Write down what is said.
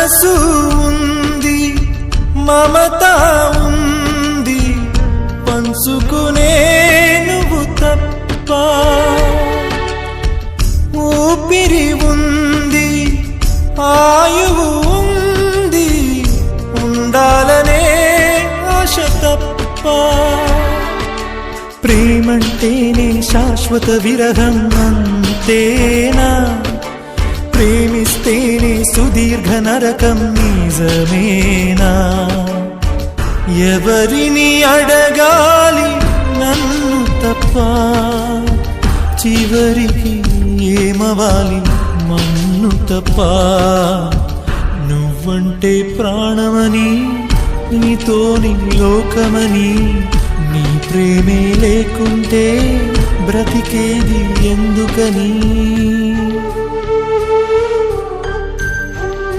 మనసు ఉంది, మమత ఉంది, పంచుకునే నువ్వు తప్ప. ఊపిరి ఉంది, ఆయువు ఉంది, ఉండాలనే ఆశ తప్ప. ప్రేమంటేనే శాశ్వత విరహం అంతేనా? ప్రేమిస్తేనే సుదీర్ఘ నరకం నిజమేనా? ఎవరిని అడగాలి నన్ను తప్ప? చివరికి ఏమవాలి మన్ను తప్ప? నువ్వంటే ప్రాణమని, నీతోని లోకమని, నీ ప్రేమే లేకుంటే బ్రతికేది ఎందుకని?